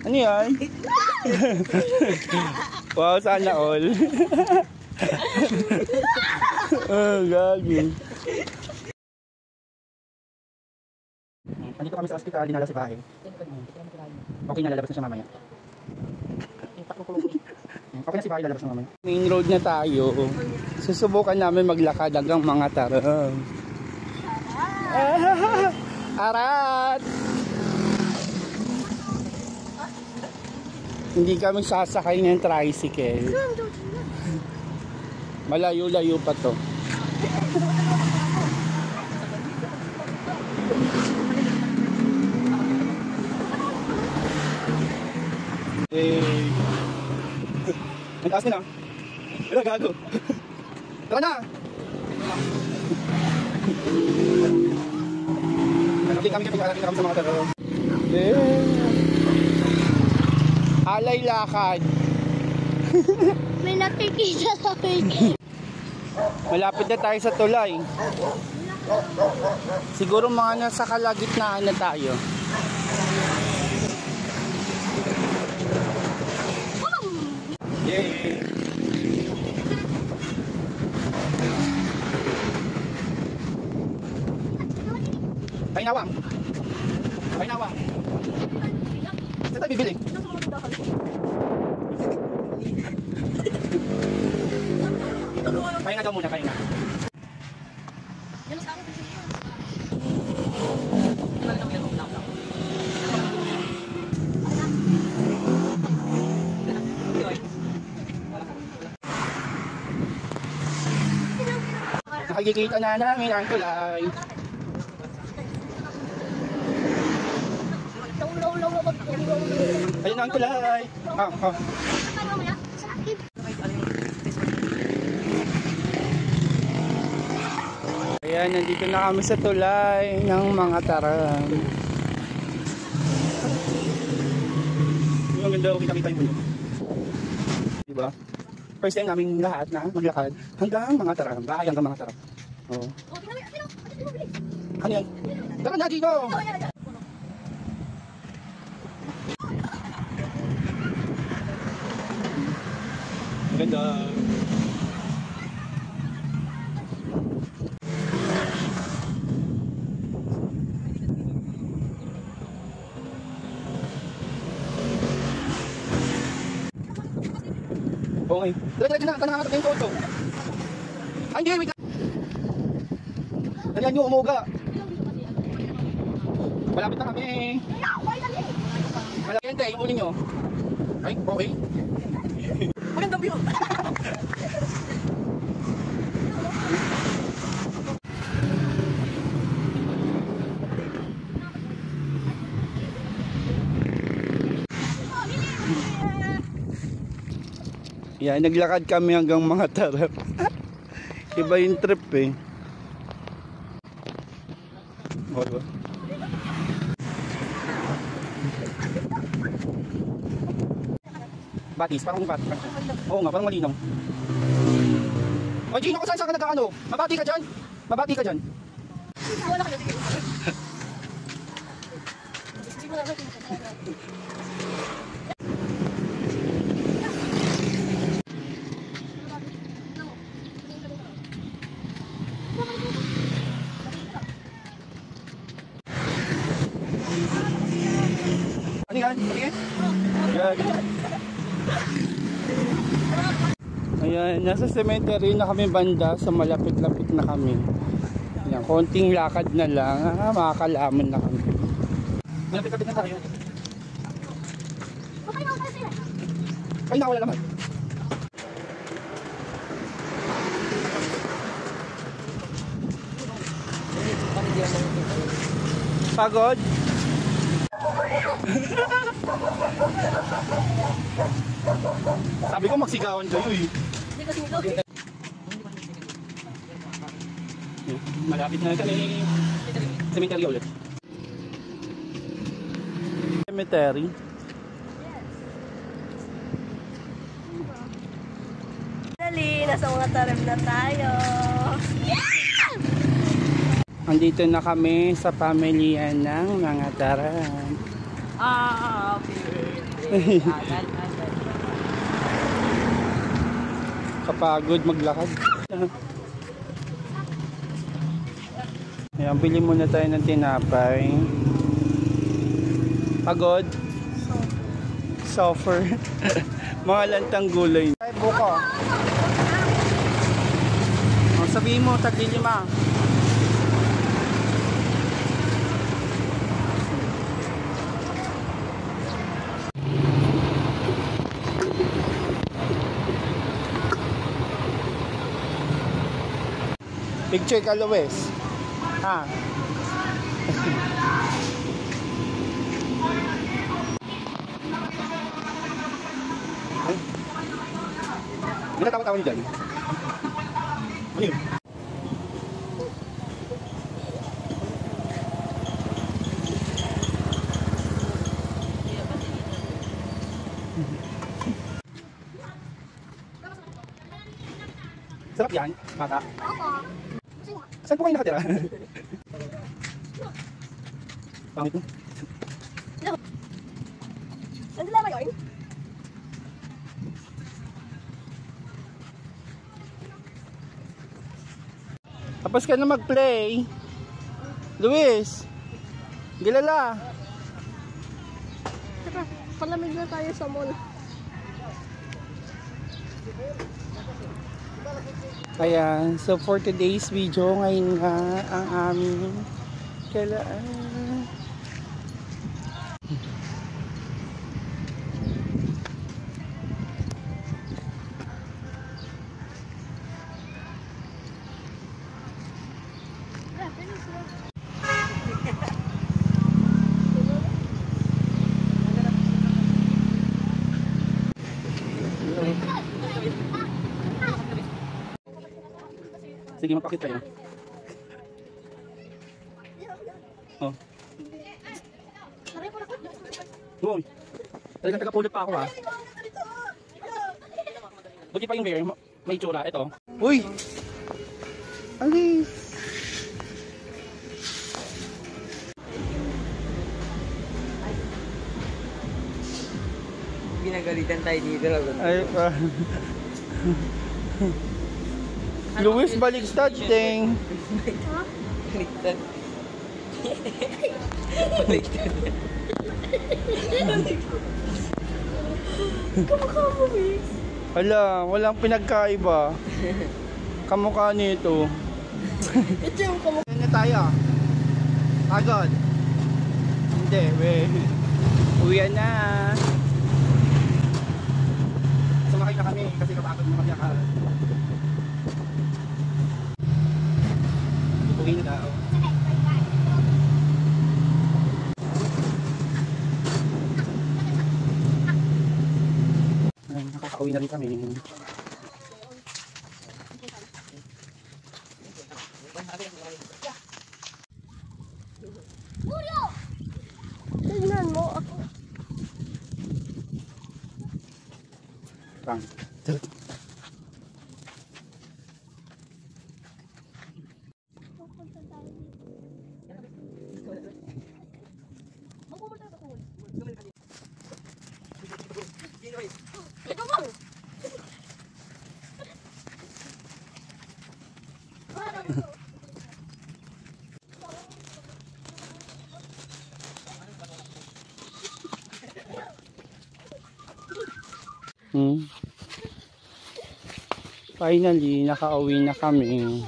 Ano yan? Wow, sana all. Oh, gagi. Andito kami sa ospital, dinala si Bahay. Okay na, lalabas na siya mamaya. Okay na si Bahay, lalabas na mamaya. Main road na tayo. Susubukan namin maglakad hanggang mga tarong. Arat! Hindi kami sasakay ng tricycle. Malayo-layo pa to. Hey. Ang taas nila. Wala, gago. Tara na! Nakapin kami sa mga taro. Alay lakad. May nakikita sa akin. Malapit na tayo sa tulay. Siguro mga nasa kalagitnaan na tayo. Yay! Painawang! Painawang! Saan tayo bibili? Pahinga daw muna, pahinga. Nakikita na namin ang tulay. Ayun ang tulay. Ayan, nandito na kami sa tulay ng mga tarang. Ang ganda, kita-kita yung mundo. Diba? First time namin lahat na maglakad hanggang mga tarang. Bahay hanggang mga tarang. Oo. Ano yan? Tara na dito! Ganda. Okay. Dali-dali na, kanangatak yung photo. Ay, hindi, wait. Dalihan nyo, umuga. Malapit na kami. Malapit yung uli nyo. Ay, okay. Magandang view. Yan, naglakad kami hanggang mga tarap. Iba yung trip eh. O, diba? Batis, parang batis. Oo nga, parang malinaw. O, Gino, saan ka nagkaano? Mabati ka dyan? Mabati ka dyan? Wala ka dyan. Ano yan? Sige. Ayan, nasa cemetery na kami banda, sa malapit-lapit na kami. Ayan, konting lakad na lang, makakalaman na kami. Malapit-lapit na tayo. Ay, nawala naman. Pagod? Sabi ko magsigawan kayo eh. Malapit na kami. Cemetery ulit. Cemetery? Dali, nasa mga tarem na tayo. Andito na kami sa pamilya ng mga tarang. Happy birthday. Kapagod maglakad. Ayan, bili muna tayo ng tinapay. Pagod? Suffer. Mga lantang gulay. Ay, buko. O, sabihin mo, tag-5. Picture ka, Luis. Ha? Ano natawa-tawa niyo dyan? Ayun. Sarap yan, mata. Saan po kayo nakatira? Pangit mo. Nandila ba yun? Tapos ka na mag-play. Luis, gilala. Tara, palamig na tayo sa mall. Ayan, so for today's video, ngayon nga ang aming kalaan. Sige, mapakita yun. Oh. Uy. Talagang taga-pulot pa ako ha. Buti pa yung bear, may tsura. Ito. Uy! Alis! Ginagalitan tayo dito. Ay pa. Luis, baliktad, ting. Baliktad. Kamukha mo, Miss. Hala, walang pinagkaiba. Kamukha nito. Ito yung kamukha. Ano na tayo? Pagod? Hindi, we. Uwian na. Sumakay na kami kasi kapagod mo magyakal. Uwi na daw. Ay, nakakauwi na rin kami. Tignan mo ako. Bang. Finally, nakauwi na kami.